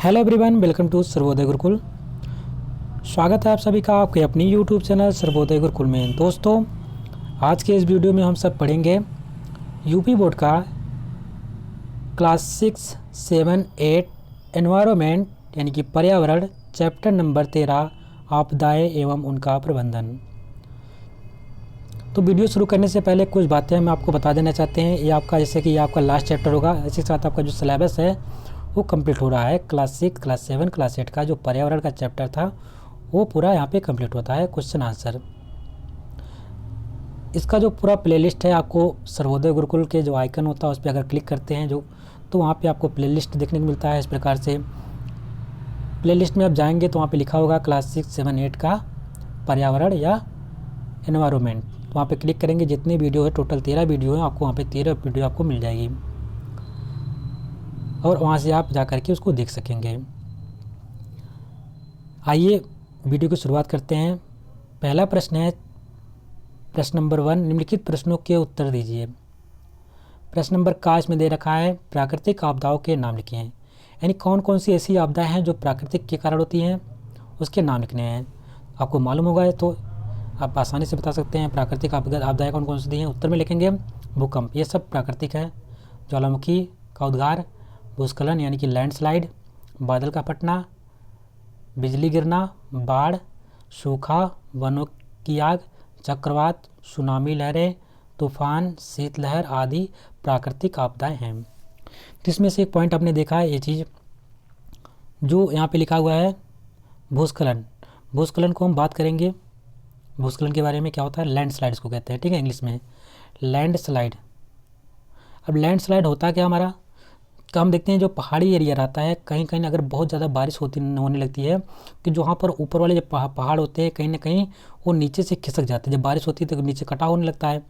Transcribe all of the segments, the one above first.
Hello everyone, welcome to Sarvodaya Gurukul. स्वागत है आप सभी का आपके अपनी यूट्यूब चैनल सर्वोदय गुरुकुल में। दोस्तों, आज के इस वीडियो में हम सब पढ़ेंगे यूपी बोर्ड का क्लास 6, 7, 8 एनवायरनमेंट यानी कि पर्यावरण, चैप्टर नंबर 13 आपदाएं एवं उनका प्रबंधन। तो वीडियो शुरू करने से पहले कुछ बातें हम आपको बता देना चाहते हैं। ये आपका जैसे कि ये आपका लास्ट चैप्टर होगा, इसी के साथ आपका जो सिलेबस है वो कंप्लीट हो रहा है। क्लास 6, क्लास 7, क्लास 8 का जो पर्यावरण का चैप्टर था वो पूरा यहाँ पे कंप्लीट होता है। क्वेश्चन आंसर इसका जो पूरा प्लेलिस्ट है, आपको सर्वोदय गुरुकुल के जो आइकन होता है उस पर अगर क्लिक करते हैं तो वहाँ पे आपको प्लेलिस्ट देखने को मिलता है। इस प्रकार से प्लेलिस्ट में आप जाएंगे तो वहाँ पे लिखा होगा क्लास 6, 7, 8 का पर्यावरण या एनवायरनमेंट। तो वहाँ पे क्लिक करेंगे, जितनी वीडियो है टोटल 13 वीडियो है, आपको वहाँ पे 13 वीडियो आपको मिल जाएगी और वहाँ से आप जा कर के उसको देख सकेंगे। आइए वीडियो की शुरुआत करते हैं। पहला प्रश्न है प्रश्न नंबर 1, निम्नलिखित प्रश्नों के उत्तर दीजिए। प्रश्न नंबर का इसमें दे रखा है प्राकृतिक आपदाओं के नाम लिखे हैं, यानी कौन कौन सी ऐसी आपदाएं हैं जो प्राकृतिक के कारण होती हैं उसके नाम लिखने हैं। आपको मालूम होगा तो आप आसानी से बता सकते हैं प्राकृतिक आपदाएं कौन कौन सी हैं। उत्तर में लिखेंगे भूकंप, ये सब प्राकृतिक है। ज्वालामुखी का उद्गार, भूस्खलन यानी कि लैंडस्लाइड, बादल का फटना, बिजली गिरना, बाढ़, सूखा, वनों की आग, चक्रवात, सुनामी लहरें, तूफान, शीतलहर आदि प्राकृतिक आपदाएं हैं। तो इसमें से एक पॉइंट आपने देखा है, ये चीज़ जो यहाँ पे लिखा हुआ है भूस्खलन। भूस्खलन को हम बात करेंगे, भूस्खलन के बारे में क्या होता है, लैंडस्लाइड इसको कहते हैं, ठीक है, इंग्लिश में लैंडस्लाइड। अब लैंडस्लाइड होता है क्या हमारा, तो हम देखते हैं जो पहाड़ी एरिया रहता है, कहीं कहीं अगर बहुत ज़्यादा बारिश होने लगती है कि जो वहाँ पर ऊपर वाले जो पहाड़ होते हैं कहीं ना कहीं वो नीचे से खिसक जाते हैं। जब बारिश होती है तो नीचे कटाव होने लगता है,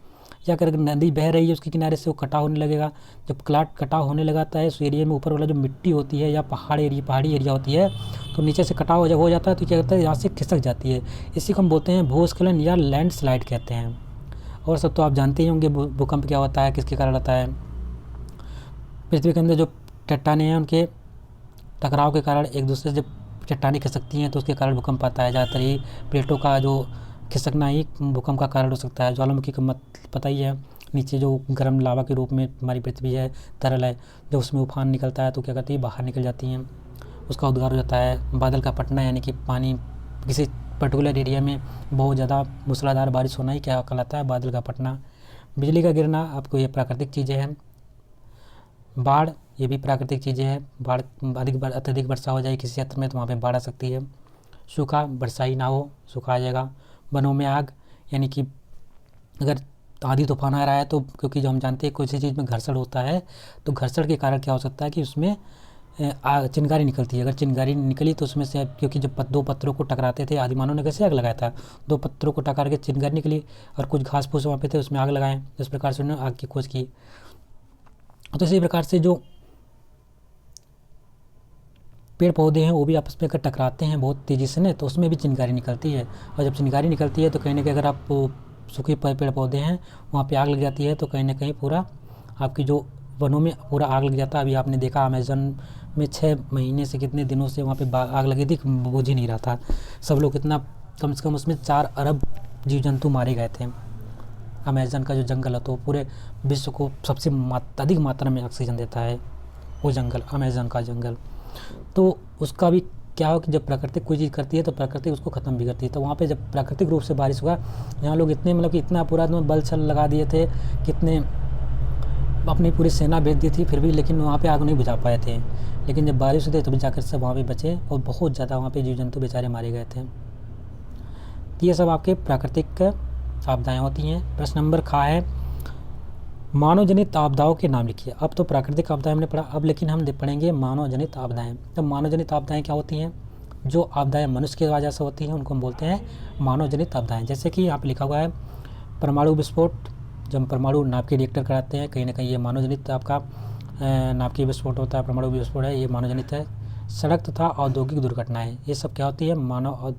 या अगर नदी बह रही है उसके किनारे से वो कटाव होने लगेगा। जब कटाव होने लगाता है उस एरिया में ऊपर वाला जो मिट्टी होती है या पहाड़ी एरिया होती है तो नीचे से कटाव जब हो जाता है तो क्या करता है, यहाँ से खिसक जाती है। इसी को हम बोलते हैं भूस्खलन या लैंडस्लाइड कहते हैं। और सब तो आप जानते ही होंगे भूकंप क्या होता है, किसके कारण होता है। पृथ्वी के अंदर जो चट्टानें हैं उनके टकराव के कारण एक दूसरे से जब चट्टानें खिसकती हैं तो उसके कारण भूकंप आता है। ज़्यादातर ही प्लेटों का जो खिसकना ही भूकंप का कारण हो सकता है। ज्वालामुखी का मत पता ही है, नीचे जो गर्म लावा के रूप में हमारी पृथ्वी है, तरल है, जब उसमें उफान निकलता है तो क्या करती है, बाहर निकल जाती हैं, उसका उद्गार हो जाता है। बादल का फटना यानी कि पानी किसी पर्टिकुलर एरिया में बहुत ज़्यादा मूसलाधार बारिश होना ही क्या कहलाता है, बादल का फटना। बिजली का गिरना, आपको ये प्राकृतिक चीज़ें हैं। बाढ़, ये भी प्राकृतिक चीज़ें हैं। बाढ़ अत्यधिक वर्षा हो जाए किसी क्षेत्र में तो वहाँ पे बाढ़ आ सकती है। सूखा, वर्षा ही ना हो, सूखा आ जाएगा। वनों में आग, यानी कि अगर आंधी तूफान आ रहा है तो क्योंकि जो हम जानते हैं किसी चीज़ में घर्षण होता है तो घर्षण के कारण क्या हो सकता है कि उसमें चिंगारी निकलती है। अगर चिंगारी निकली तो उसमें से, क्योंकि जब दो पत्थरों को टकराते थे, आदिमानव ने कैसे आग लगाया था, दो पत्थरों को टकरा के चिंगारी निकली और कुछ घास फूस वहाँ पे थे उसमें आग लगाएं, इस प्रकार से उन्होंने आग की खोज की। तो इसी प्रकार से जो पेड़ पौधे हैं वो भी आपस में अगर टकराते हैं बहुत तेज़ी से न तो उसमें भी चिंगारी निकलती है। और जब चिंगारी निकलती है तो कहीं ना कहीं अगर आप सूखे पेड़ पौधे हैं वहाँ पे आग लग जाती है तो कहीं ना कहीं पूरा आपकी जो वनों में पूरा आग लग जाता है। अभी आपने देखा अमेज़न में 6 महीने से कितने दिनों से वहाँ पे आग लगी थी, बुझ ही नहीं रहा था। सब लोग इतना, कम से कम उसमें 4 अरब जीव जंतु मारे गए थे। अमेज़न का जो जंगल है तो पूरे विश्व को सबसे अधिक मात्रा में ऑक्सीजन देता है वो जंगल, अमेज़न का जंगल। तो उसका भी क्या हो कि जब प्राकृतिक कोई चीज़ करती है तो प्राकृतिक उसको ख़त्म भी करती है। तो वहाँ पे जब प्राकृतिक रूप से बारिश हुआ, यहाँ लोग इतने मतलब कि इतना पूरा बल छल लगा दिए थे, कितने अपनी पूरी सेना भेज दी थी फिर भी, लेकिन वहाँ पे आग नहीं बुझा पाए थे। लेकिन जब बारिश हुई तभी जाकर सब वहाँ पे बचे और बहुत ज़्यादा वहाँ पे जीव जंतु बेचारे मारे गए थे। तो ये सब आपके प्राकृतिक आपदाएँ होती हैं। प्रश्न नंबर खा है मानव जनित आपदाओं के नाम लिखिए। अब तो प्राकृतिक आपदाएं हमने पढ़ा, अब लेकिन हम पढ़ेंगे मानव जनित आपदाएं। तो मानव जनित आपदाएं क्या होती हैं, जो आपदाएं मनुष्य की वजह से होती हैं उनको हम बोलते हैं मानव जनित आपदाएं। जैसे कि यहाँ पे लिखा हुआ है परमाणु विस्फोट, जब हम परमाणु नाभिक के रिएक्टर कराते हैं कहीं ना कहीं ये मानव जनित आपका नाभिकीय विस्फोट होता है, परमाणु विस्फोट है, ये मानव जनित है। सड़क तथा औद्योगिक दुर्घटनाएँ, ये सब क्या होती है, मानव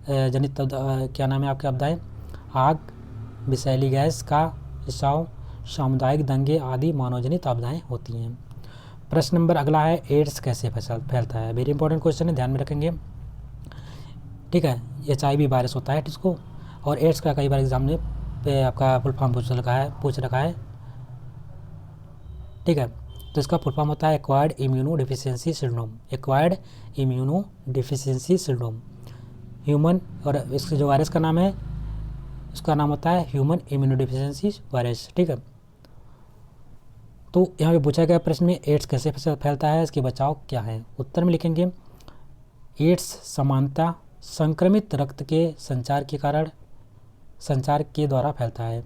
जनित क्या नाम है आपके आपदाएँ। आग, विषैली गैस का रिसाव, सामुदायिक दंगे आदि मानवजनित आपदाएं होती हैं। प्रश्न नंबर अगला है, एड्स कैसे फैलता है। वेरी इंपॉर्टेंट क्वेश्चन है, ध्यान में रखेंगे। ठीक है, HIV वायरस होता है इसको, और एड्स का कई बार एग्जाम में पे आपका फुल फॉर्म पूछ रखा है। ठीक है, तो इसका फुल फॉर्म होता है acquired immuno deficiency syndrome. Acquired immuno deficiency syndrome human, और इसके जो वायरस का नाम है उसका नाम होता है ह्यूमन इम्यूनो डिफिशियंसी वायरस। ठीक है, तो यहाँ पे पूछा गया प्रश्न में एड्स कैसे फैलता है, इसके बचाव क्या है। उत्तर में लिखेंगे, एड्स सामान्यतः संक्रमित रक्त के संचार के द्वारा फैलता है।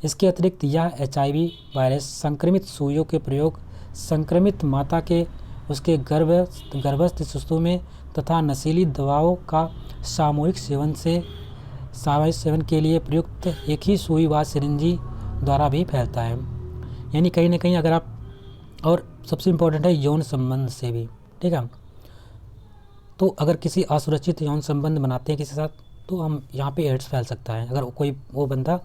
इसके अतिरिक्त यह HIV वायरस संक्रमित सुइयों के प्रयोग, संक्रमित माता के उसके गर्भस्थ शिशु में तथा नशीली दवाओं का सामूहिक सेवन के लिए प्रयुक्त एक ही सुई व सिरिंजी द्वारा भी फैलता है। यानी कहीं ना कहीं अगर आप, और सबसे इम्पोर्टेंट है यौन संबंध से भी। ठीक है, तो अगर किसी असुरक्षित यौन संबंध बनाते हैं किसी के साथ, तो हम यहाँ पे एड्स फैल सकता है, अगर कोई वो बंदा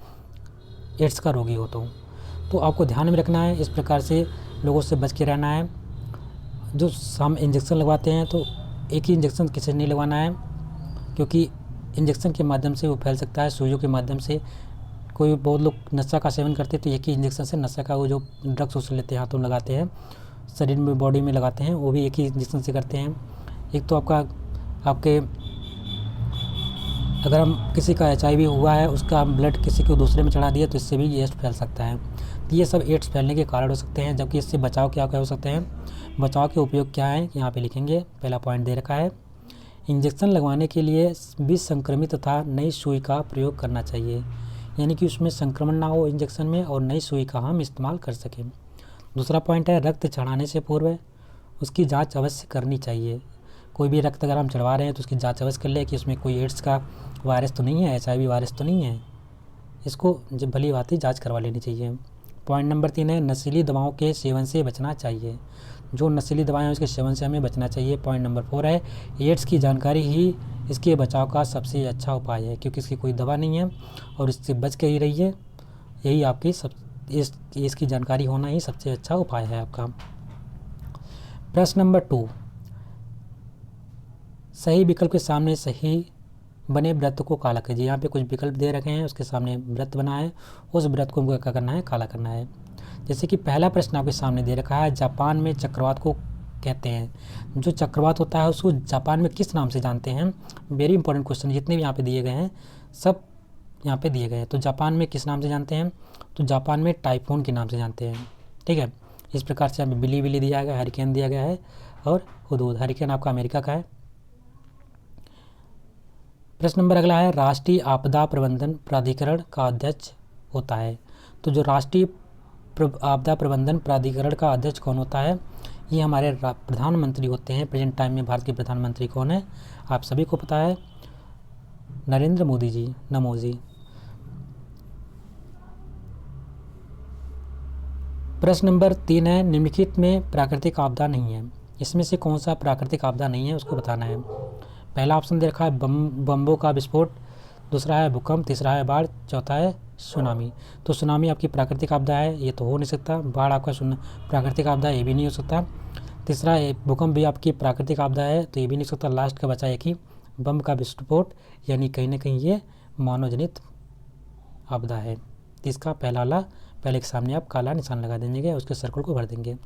एड्स का रोगी हो तो आपको ध्यान में रखना है। इस प्रकार से लोगों से बच के रहना है। जो हम इंजेक्शन लगवाते हैं तो एक ही इंजेक्शन किसी से नहीं लगवाना है, क्योंकि इंजेक्शन के माध्यम से वो फैल सकता है, सुइयों के माध्यम से। बहुत लोग नशा का सेवन करते हैं तो एक ही इंजेक्शन से नशा का वो जो ड्रग्स उसे लेते हैं, हाथों में लगाते हैं, शरीर में बॉडी में लगाते हैं, वो भी एक ही इंजेक्शन से करते हैं। एक तो आपके अगर हम किसी का HIV हुआ है, उसका ब्लड किसी को दूसरे में चढ़ा दिया तो इससे भी एड्स फैल सकता है। तो ये सब एड्स फैलने के कारण हो सकते हैं। जबकि इससे बचाव क्या हो सकते हैं, बचाव के उपयोग क्या है यहाँ पे लिखेंगे। पहला पॉइंट दे रखा है, इंजेक्शन लगवाने के लिए विष संक्रमित तथा नई सुई का प्रयोग करना चाहिए, यानी कि उसमें संक्रमण ना हो इंजेक्शन में, और नई सुई का हम इस्तेमाल कर सकें। दूसरा पॉइंट है, रक्त चढ़ाने से पूर्व उसकी जांच अवश्य करनी चाहिए। कोई भी रक्त अगर हम चढ़वा रहे हैं तो उसकी जांच अवश्य कर ले कि उसमें कोई एड्स का वायरस तो नहीं है, HIV वायरस तो नहीं है। इसको जब भली भांति जांच करवा लेनी चाहिए। पॉइंट नंबर 3 है, नशीली दवाओं के सेवन से बचना चाहिए। जो नशीली दवाएं हैं उसके सेवन से हमें बचना चाहिए। पॉइंट नंबर 4 है, एड्स की जानकारी ही इसके बचाव का सबसे अच्छा उपाय है, क्योंकि इसकी कोई दवा नहीं है और इससे बच के ही रहिए। यही आपकी इसकी जानकारी होना ही सबसे अच्छा उपाय है आपका। प्रश्न नंबर 2, सही विकल्प के सामने सही बने वृत्त को काला कीजिए। यहाँ पे कुछ विकल्प दे रखे हैं, उसके सामने वृत्त बना है, उस वृत्त को हमको क्या करना है, काला करना है। जैसे कि पहला प्रश्न आपके सामने दे रखा है, जापान में चक्रवात को कहते हैं। जो चक्रवात होता है उसको जापान में किस नाम से जानते हैं। वेरी इंपॉर्टेंट क्वेश्चन, जितने भी यहाँ पे दिए गए हैं सब यहाँ पे दिए गए हैं। तो जापान में किस नाम से जानते हैं, तो जापान में टाइफून के नाम से जानते हैं। ठीक है, इस प्रकार से हमें बिली दिया गया, हरिकेन दिया गया है, और हुदूद। हरिकेन आपका अमेरिका का है। प्रश्न नंबर अगला है, राष्ट्रीय आपदा प्रबंधन प्राधिकरण का अध्यक्ष होता है। तो जो राष्ट्रीय आपदा प्रबंधन प्राधिकरण का अध्यक्ष कौन होता है, ये हमारे प्रधानमंत्री होते हैं। प्रेजेंट टाइम में भारत के प्रधानमंत्री कौन है, आप सभी को पता है, नरेंद्र मोदी जी, नमो जी। प्रश्न नंबर 3 है, निम्नलिखित में प्राकृतिक आपदा नहीं है। इसमें से कौन सा प्राकृतिक आपदा नहीं है उसको बताना है। पहला ऑप्शन दे रखा है बम्बों का विस्फोट, दूसरा है भूकंप, तीसरा है बाढ़, चौथा है सुनामी। तो सुनामी आपकी प्राकृतिक आपदा है, ये तो हो नहीं सकता। बाढ़ आपका प्राकृतिक आपदा है, ये भी नहीं हो सकता। तीसरा भूकंप भी आपकी प्राकृतिक आपदा है, तो ये भी नहीं हो सकता। लास्ट का बचा है कि बम का विस्फोट, यानी कहीं ना कहीं ये मानवजनित आपदा है। तो इसका पहले के सामने आप काला निशान लगा देंगे, उसके सर्कल को भर देंगे।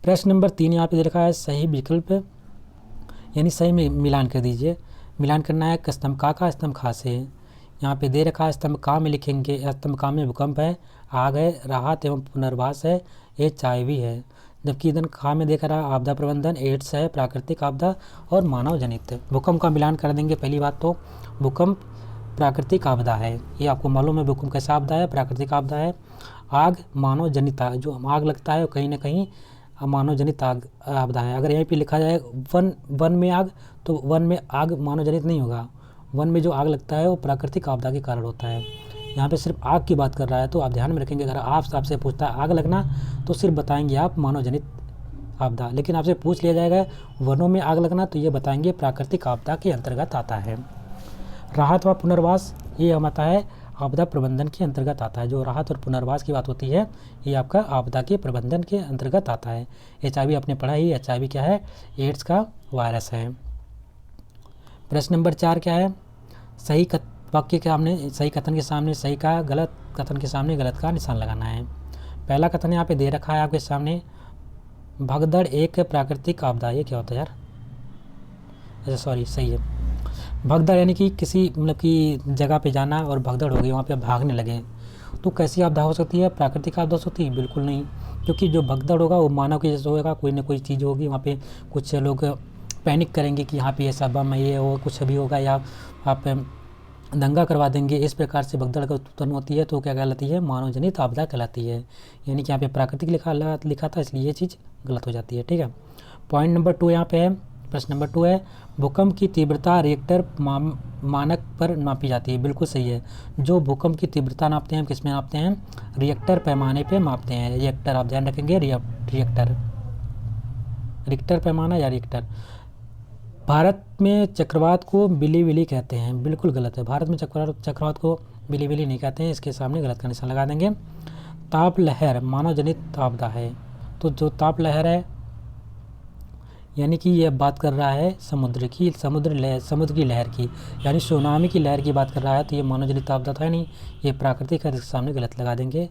प्रश्न नंबर 3 यहाँ पे दे रखा है, सही विकल्प यानी सही में मिलान कर दीजिए। मिलान करना है स्तंभ का स्तंभ खा से। यहाँ पे दे रखा है स्तंभ का में लिखेंगे, स्तंभ का में भूकंप है, आग है, राहत एवं पुनर्वास है, HIV है। जबकि इधर खा में देख रहा आपदा प्रबंधन, एड्स है, प्राकृतिक आपदा और मानव जनित। भूकंप का मिलान कर देंगे। पहली बात तो भूकंप प्राकृतिक आपदा है, ये आपको मालूम है। भूकंप कैसा आपदा है, प्राकृतिक आपदा है। आग मानव जनित, जो आग लगता है कहीं ना कहीं मानव जनित आपदा है। अगर यहीं पे लिखा जाए वन में आग, तो वन में आग मानव जनित नहीं होगा। वन में जो आग लगता है वो प्राकृतिक आपदा के कारण होता है। यहाँ पे सिर्फ आग की बात कर रहा है, तो आप ध्यान में रखेंगे। अगर आपसे पूछता है आग लगना, तो सिर्फ बताएंगे आप मानव जनित आपदा। लेकिन आपसे पूछ लिया जाएगा वनों में आग लगना, तो ये बताएंगे प्राकृतिक आपदा के अंतर्गत आता है। राहत व पुनर्वास ये हम आता है आपदा प्रबंधन के अंतर्गत आता है। जो राहत और पुनर्वास की बात होती है ये आपका आपदा के प्रबंधन के अंतर्गत आता है। HIV आपने पढ़ा ही, HIV क्या है? एड्स का वायरस है। प्रश्न नंबर 4 क्या है? सही वाक्य के सामने सही कथन के सामने सही का, गलत कथन के सामने गलत का निशान लगाना है। पहला कथन यहाँ पे दे रखा है आपके सामने, भगदड़ एक प्राकृतिक आपदा। ये क्या होता है यार? अच्छा सॉरी, सही है। भगदड़ यानी कि किसी मतलब कि जगह पे जाना और भगदड़ हो गई, वहाँ पे भागने लगे, तो कैसी आपदा हो सकती है? प्राकृतिक आपदा हो सकती है? बिल्कुल नहीं, क्योंकि जो भगदड़ होगा वो मानव की जैसे होगा, कोई ना कोई चीज़ होगी वहाँ पे, कुछ लोग पैनिक करेंगे कि यहाँ पे ऐसा बम है, ये हो कुछ भी होगा, या आप दंगा करवा देंगे, इस प्रकार से भगदड़ का उत्पन्न होती है, तो क्या कहलाती है? मानव जनित आपदा कहलाती है। यानी कि यहाँ पे प्राकृतिक लिखा था, इसलिए ये चीज़ गलत हो जाती है। ठीक है। पॉइंट नंबर 2 यहाँ पे है, प्रश्न नंबर 2 है, भूकंप की तीव्रता रिएक्टर मानक पर नापी जाती है। बिल्कुल सही है। जो भूकंप की तीव्रता नापते हैं, किस में नापते हैं? रिएक्टर पैमाने पे मापते हैं। रिएक्टर आप ध्यान रखेंगे, रिएक्टर, रिक्टर पैमाना या रिएक्टर। भारत में चक्रवात को बिलीबिली कहते हैं। बिल्कुल गलत है, भारत में चक्रवात को बिलीबिली नहीं कहते हैं, इसके सामने गलत का निशान लगा देंगे। ताप लहर मानव जनित आपदा है, तो जो ताप लहर है यानी कि ये बात कर रहा है समुद्र की लहर की, यानी सुनामी की लहर की बात कर रहा है, तो ये मानव जनित आपदा था नहीं, ये प्राकृतिक है, इसके सामने गलत लगा देंगे।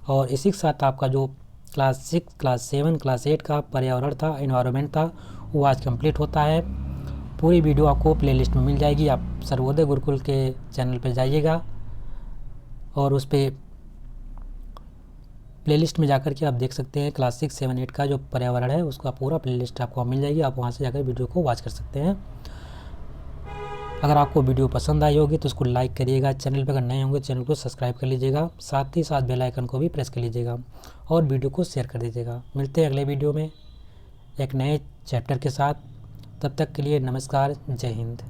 और इसी के साथ आपका जो क्लास 6, क्लास 7, क्लास 8 का पर्यावरण था, एनवायरनमेंट था, वो आज कंप्लीट होता है। पूरी वीडियो आपको प्लेलिस्ट में मिल जाएगी। आप सर्वोदय गुरुकुल के चैनल पर जाइएगा और उस पर प्लेलिस्ट में जाकर के आप देख सकते हैं क्लास 6, 7, 8 का जो पर्यावरण है उसका पूरा प्लेलिस्ट आपको मिल जाएगी। आप वहाँ से जाकर वीडियो को वॉच कर सकते हैं। अगर आपको वीडियो पसंद आई होगी तो उसको लाइक करिएगा, चैनल पर अगर नए होंगे चैनल को सब्सक्राइब कर लीजिएगा, साथ ही साथ बेल आइकन को भी प्रेस कर लीजिएगा और वीडियो को शेयर कर दीजिएगा। मिलते हैं अगले वीडियो में एक नए चैप्टर के साथ। तब तक के लिए नमस्कार, जय हिंद।